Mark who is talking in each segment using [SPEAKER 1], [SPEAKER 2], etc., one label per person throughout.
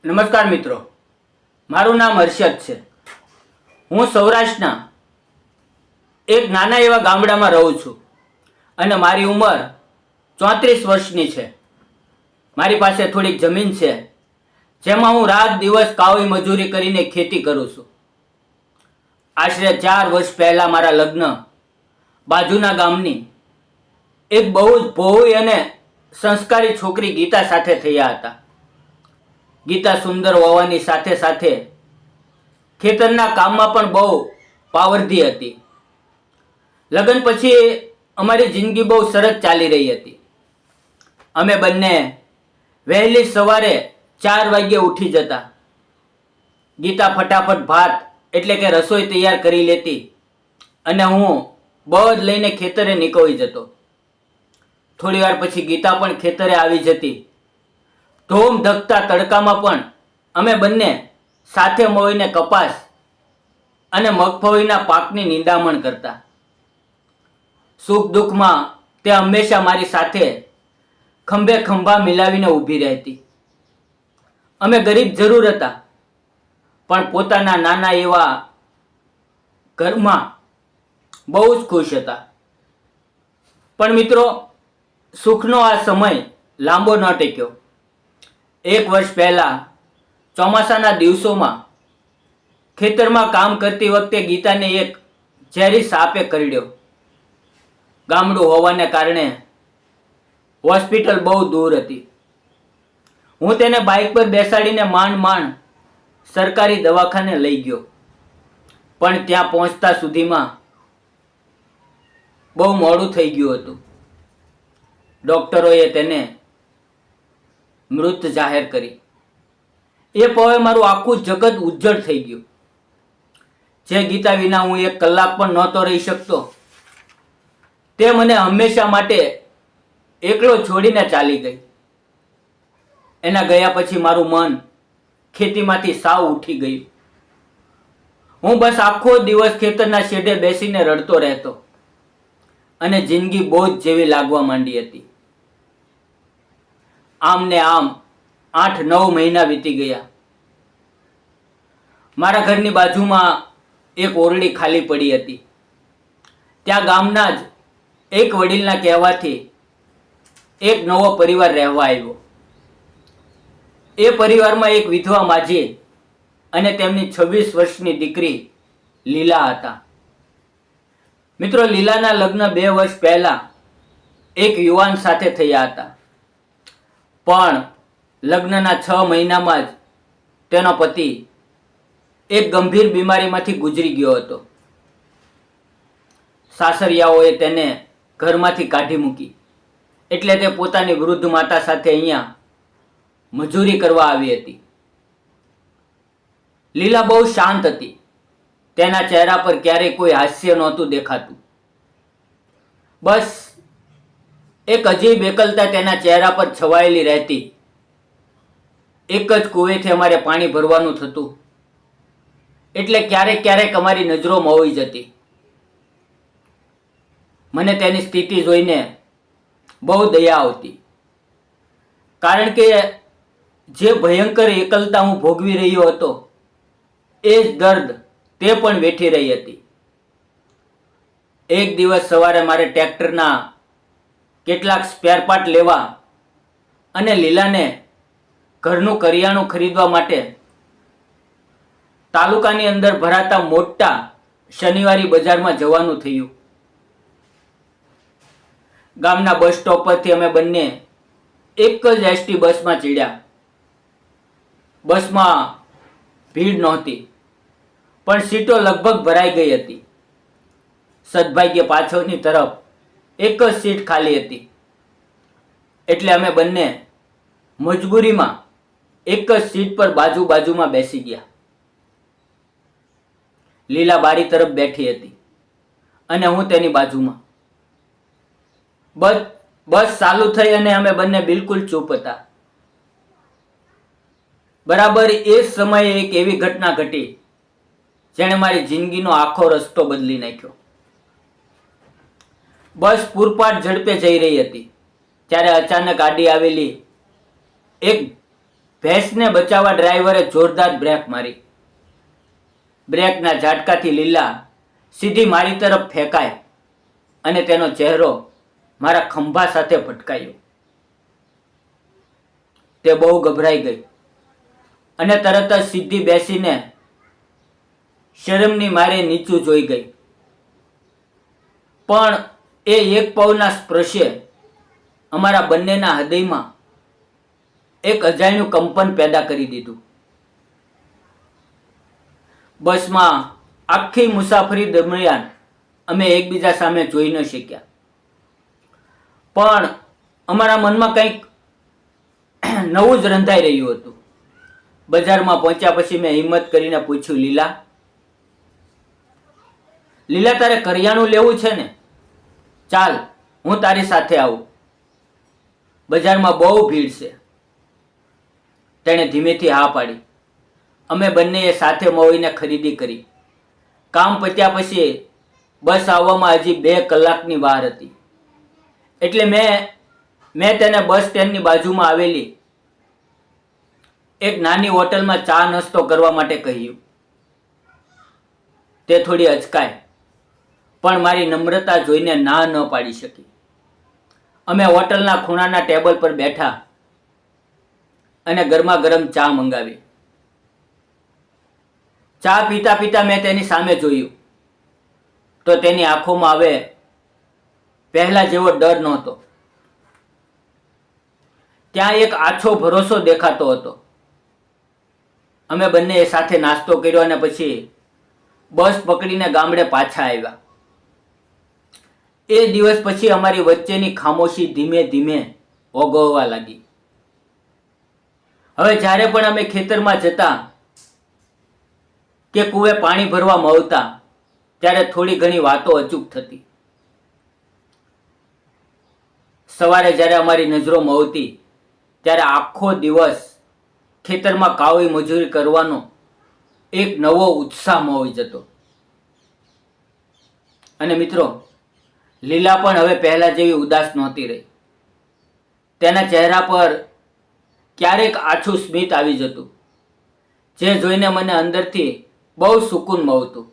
[SPEAKER 1] નમસ્કાર મિત્રો, મારું નામ હર્ષદ છે. હું સૌરાષ્ટ્રના એક નાના એવા ગામડામાં રહું છું અને મારી ઉંમર 34 વર્ષની છે. મારી પાસે થોડીક જમીન છે જેમાં હું રાત દિવસ કાળી મજૂરી કરીને ખેતી કરું છું. આશરે 4 વર્ષ પહેલા મારા લગ્ન બાજુના ગામની એક બહુ જ ભોળી અને સંસ્કારી છોકરી ગીતા સાથે થયા હતા. ગીતા સુંદર હોવાની સાથે સાથે ખેતરના કામમાં પણ બહુ પાવરધી હતી. લગ્ન પછી અમારી જિંદગી બહુ સરસ ચાલી રહી હતી. અમે બંને વહેલી સવારે 4 વાગ્યે ઉઠી જતા. ગીતા ફટાફટ ભાત એટલે કે રસોઈ તૈયાર કરી લેતી અને હું બળદ લઈને ખેતરે નીકળી જતો. થોડી વાર પછી ગીતા પણ ખેતરે આવી જતી. ધોમ ધકતા તડકામાં પણ અમે બંને સાથે મળીને કપાસ અને મગફળીના પાકની નિંદામણ કરતા. સુખ દુઃખમાં તે હંમેશા મારી સાથે ખંભે ખંભા મિલાવીને ઊભી રહેતી. અમે ગરીબ જરૂર હતા પણ પોતાના નાના એવા ઘરમાં બહુ જ ખુશ હતા. પણ મિત્રો, સુખનો આ સમય લાંબો ન ટેક્યો. 1 વર્ષ પહેલા ચોમાસાના દિવસોમાં ખેતરમાં કામ કરતી વખતે ગીતાને એક ઝેરી સાપે કરડ્યો. ગામડું હોવાને કારણે હોસ્પિટલ બહુ દૂર હતી. હું તેને બાઇક પર બેસાડીને માંડ સરકારી દવાખાને લઈ ગયો. પણ ત્યાં પહોંચતા સુધીમાં બહુ મોડું થઈ ગયું હતું. ડોક્ટરોએ તેને મૃત જાહેર કરી. એ પવે મારું આખું જગત ઉજ્જડ થઈ ગયું. જે ગીતા વિના હું 1 કલાક પણ નહોતો રહી શકતો, તે મને હંમેશા માટે એકલો છોડીને ચાલી ગઈ. એના ગયા પછી મારું મન ખેતીમાંથી સાવ ઉઠી ગયું. હું બસ આખો દિવસ ખેતરના શેઢે બેસીને રડતો રહેતો અને જિંદગી બોજ જેવી લાગવા માંડી હતી. આમ ને આમ 8-9 મહિના વીતી ગયા. મારા ઘરની બાજુમાં એક ઓરડી ખાલી પડી હતી. ત્યાં ગામના જ એક વડીલના કહેવાથી એક નવો પરિવાર રહેવા આવ્યો. એ પરિવારમાં એક વિધવા માજી અને તેમની 26 વર્ષની દીકરી લીલા હતા. મિત્રો, લીલાના લગ્ન 2 વર્ષ પહેલા એક યુવાન સાથે થયા હતા. પણ લગ્નના 6 મહિનામાં જ તેનો પતિ એક ગંભીર બીમારીમાંથી ગુજરી ગયો હતો. સાસરિયાઓએ તેને ઘરમાંથી કાઢી મૂકી એટલે તે પોતાની વૃદ્ધ માતા સાથે અહીંયા મજૂરી કરવા આવી હતી. લીલા બહુ શાંત હતી. તેના ચહેરા પર ક્યારેય કોઈ હાસ્ય નહોતું દેખાતું. બસ એક અજીબ એકલતા તેના ચહેરા પર છવાયેલી રહેતી. એક જ કૂવેથી અમારે પાણી ભરવાનું થતું એટલે ક્યારેક અમારી નજરો મોવાઈ જતી. મને તેની સ્થિતિ જોઈને બહુ દયા આવતી, કારણ કે જે ભયંકર એકલતા હું ભોગવી રહ્યો હતો એ જ દર્દ તે પણ વેઠી રહી હતી. એક દિવસ સવારે મારે ટ્રેક્ટરના કેટલાક સ્પેર પાર્ટ લેવા અને લીલાને ઘરનું કરિયાણું ખરીદવા માટે તાલુકાની અંદર ભરાતા મોટા શનિવારી બજારમાં જવાનું થયું. ગામના બસ સ્ટોપ પરથી અમે બંને એક જ એસટી બસમાં ચડ્યા. બસમાં ભીડ નહોતી પણ સીટો લગભગ ભરાઈ ગઈ હતી. સદભાગ્ય પાછળની તરફ એક જ સીટ ખાલી હતી એટલે અમે બંને મજબૂરીમાં એક જ સીટ પર બાજુમાં બેસી ગયા. લીલા બારી તરફ બેઠી હતી અને હું તેની બાજુમાં. બસ ચાલુ થઈ અને અમે બંને બિલકુલ ચૂપ હતા. બરાબર એ જ સમયે એક એવી ઘટના ઘટી જેણે મારી જિંદગીનો આખો રસ્તો બદલી નાખ્યો. બસ પૂરપાટ ઝડપે જઈ રહી હતી ત્યારે અચાનક આડી આવેલી એક ભેંસને બચાવવા ડ્રાઈવરે જોરદાર બ્રેક મારી. બ્રેકના ઝાટકાથી લીલા સીધી મારી તરફ ફેંકાય અને તેનો ચહેરો મારા ખંભા સાથે ભટકાયો. તે બહુ ગભરાઈ ગઈ અને તરત જ સીધી બેસીને શરમની મારે નીચું જોઈ ગઈ. પણ એ એક પવના સ્પર્શે અમારા બંનેના હૃદયમાં એક અજાણ્યું કંપન પેદા કરી દીધું. બસમાં આખી મુસાફરી દરમિયાન અમે એકબીજા સામે જોઈ ન શક્યા, પણ અમારા મનમાં કંઈક નવું જ રંધાઈ રહ્યું હતું. બજારમાં પહોંચ્યા પછી મેં હિંમત કરીને પૂછ્યું, લીલા તારે કરિયાણું લેવું છે ને? ચાલ હું તારી સાથે આવું. બજારમાં બહુ ભીડ છે. તેણે ધીમેથી હા પાડી. અમે બંનેએ સાથે મળીને ખરીદી કરી. કામ પત્યા પછી બસ આવવામાં હજી 2 કલાકની વાર હતી. એટલે મેં તેને બસ સ્ટેન્ડની બાજુમાં આવેલી એક નાની હોટલમાં ચા નાસ્તો કરવા માટે કહ્યું. તે થોડી અચકાય, પણ મારી નમ્રતા જોઈને ના ન પાડી શકી. અમે હોટલના ખૂણાના ટેબલ પર બેઠા અને ગરમા ગરમ ચા મંગાવી. ચા પીતા પીતા મેં તેની સામે જોયું તો તેની આંખોમાં હવે પહેલા જેવો ડર નહોતો. ત્યાં એક આછો ભરોસો દેખાતો હતો. અમે બંને સાથે નાસ્તો કર્યો અને પછી બસ પકડીને ગામડે પાછા આવ્યા. એ દિવસ પછી અમારી વચ્ચેની ખામોશી ધીમે ધીમે ઓગળવા લાગી. હવે જ્યારે પણ અમે ખેતરમાં જતા કે કૂવે પાણી ભરવા મળતા ત્યારે થોડી ઘણી વાતો અચૂક થતી. સવારે જ્યારે અમારી નજરો મળતી ત્યારે આખો દિવસ ખેતરમાં કાળી મજૂરી કરવાનો એક નવો ઉત્સાહ મળી જતો. અને મિત્રો, લીલા પણ હવે પહેલા જેવી ઉદાસ નહોતી રહી. તેના ચહેરા પર ક્યારેક આછું સ્મિત આવી જતું, જે જોઈને મને અંદરથી બહુ સુકૂન મળતું.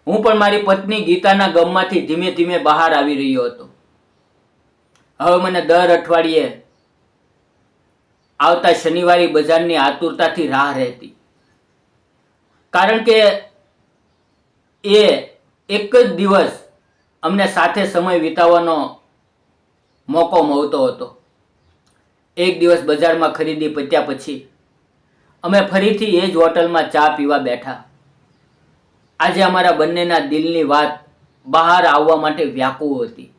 [SPEAKER 1] હું પણ મારી પત્ની ગીતાના ગમમાંથી ધીમે ધીમે બહાર આવી રહ્યો હતો. હવે મને દર અઠવાડિયે આવતા શનિવારે બજારની આતુરતાથી રાહ રહેતી, કારણ કે એ એક જ દિવસ અમને સાથે સમય વિતાવવાનો મોકો મળતો હતો. એક દિવસ બજારમાં ખરીદી પત્યા પછી અમે ફરીથી એ જ હોટલમાં ચા પીવા બેઠા. આજે અમારા બંનેના દિલની વાત બહાર આવવા માટે વ્યાકુળ હતી.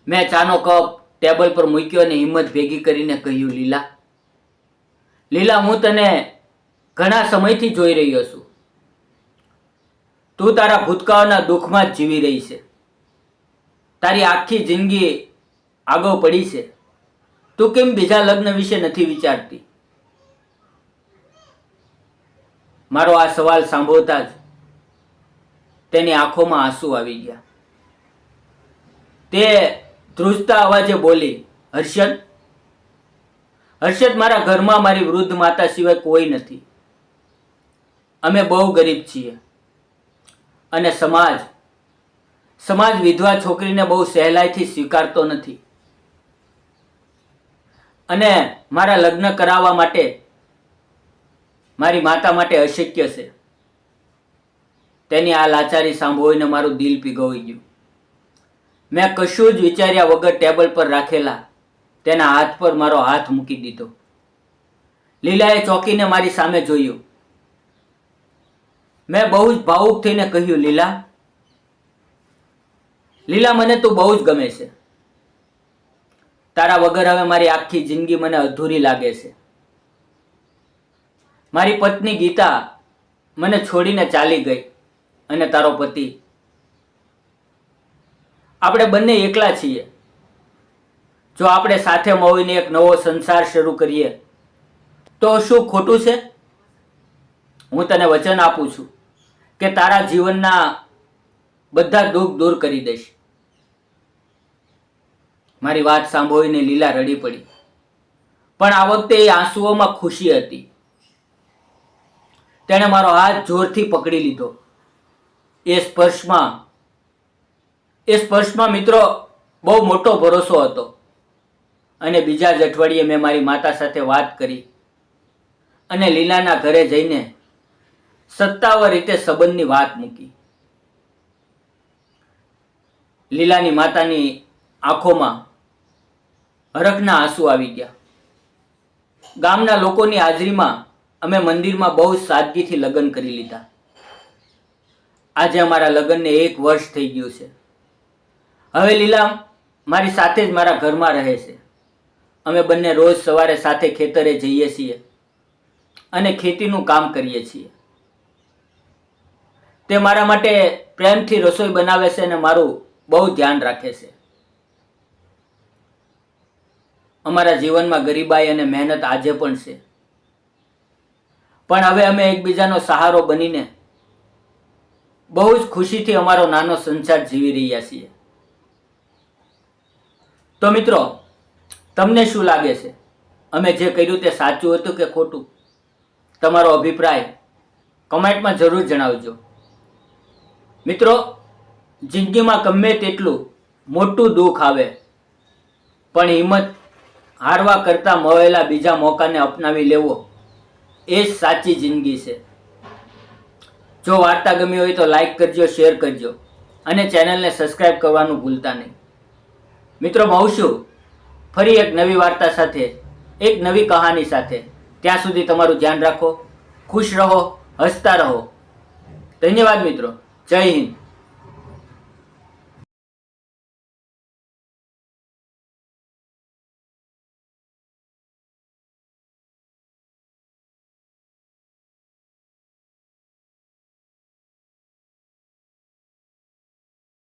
[SPEAKER 1] મેં ચાનો કપ ટેબલ પર મૂક્યો અને હિંમત ભેગી કરીને કહ્યું, લીલા, હું તને ઘણા સમયથી જોઈ રહ્યો છું. તું તારા ભૂતકાળના દુઃખમાં જ જીવી રહી છે. તારી આખી જિંદગી આગળ પડી છે. તું કેમ બીજા લગ્ન વિશે નથી વિચારતી? મારો આ સવાલ સાંભળતા જ તેની આંખોમાં આંસુ આવી ગયા. તે ધ્રુજતા અવાજે બોલી, હર્ષદ, મારા ઘરમાં મારી વૃદ્ધ માતા સિવાય કોઈ નથી. અમે બહુ ગરીબ છીએ અને સમાજ વિધવા છોકરીને બહુ સહેલાઈથી સ્વીકારતો નથી. અને મારા લગ્ન કરાવવા માટે મારી માતા માટે અશક્ય છે. તેની આ લાચારી સાંભળીને મારું દિલ પીગળી ગયું. મેં કશું જ વિચાર્યા વગર ટેબલ પર રાખેલા તેના હાથ પર મારો હાથ મૂકી દીધો. લીલાએ ચોંકીને મારી સામે જોયું. મેં બહુ જ ભાવુક થઈને કહ્યું, લીલા, મને તું બહુ જ ગમે છે. તારા વગર હવે મારી આખી જિંદગી મને અધૂરી લાગે છે. મારી પત્ની ગીતા મને છોડીને ચાલી ગઈ અને તારો પતિ, આપણે બંને એકલા છીએ. જો આપણે સાથે મળીને એક નવો સંસાર શરૂ કરીએ તો શું ખોટું છે? હું તને વચન આપું છું કે તારા જીવનના બધા દુઃખ દૂર કરી દઈશ. મારી વાત સાંભળીને લીલા રડી પડી, પણ આ વખતે એ આંસુઓમાં ખુશી હતી. તેણે મારો હાથ જોરથી પકડી લીધો. એ સ્પર્શમાં મિત્રો બહુ મોટો ભરોસો હતો. અને બીજા જ અઠવાડિયે મેં મારી માતા સાથે વાત કરી અને લીલાના ઘરે જઈને સત્તાવાર રીતે સંબંધની વાત મૂકી. લીલાની માતાની આંખોમાં હરખના આંસુ આવી ગયા. ગામના લોકોની હાજરીમાં અમે મંદિરમાં બહુ સાદગીથી લગ્ન કરી લીધા. આજે અમારા લગ્નને 1 વર્ષ થઈ ગયું છે. હવે લીલા મારી સાથે જ મારા ઘરમાં રહે છે. અમે બંને રોજ સવારે સાથે ખેતરે જઈએ છીએ અને ખેતીનું કામ કરીએ છીએ. તે મારા માટે પ્રેમથી રસોઈ બનાવે છે અને મારું બહુ ધ્યાન રાખે છે. અમારા જીવનમાં ગરીબાઈ અને મહેનત આજે પણ છે, પણ હવે અમે એકબીજાનો સહારો બનીને બહુ જ ખુશીથી અમારો નાનો સંસાર જીવી રહ્યા છીએ. તો મિત્રો, તમને શું લાગે છે? અમે જે કર્યું તે સાચું હતું કે ખોટું? તમારો અભિપ્રાય કમેન્ટમાં જરૂર જણાવજો. મિત્રો, જિંદગીમાં ગમે તેટલું મોટું દુઃખ આવે પણ હિંમત હારવા કરતાં મળેલા બીજા મોકાને અપનાવી લેવો એ જ સાચી જિંદગી છે. જો વાર્તા ગમી હોય તો લાઈક કરજો, શેર કરજો અને ચેનલને સબસ્ક્રાઈબ કરવાનું ભૂલતા નહીં. મિત્રો, મળશું ફરી એક નવી વાર્તા સાથે, એક નવી કહાની સાથે. ત્યાં સુધી તમારું ધ્યાન રાખો, ખુશ રહો, હસતા રહો. ધન્યવાદ મિત્રો. જય હિન્દ.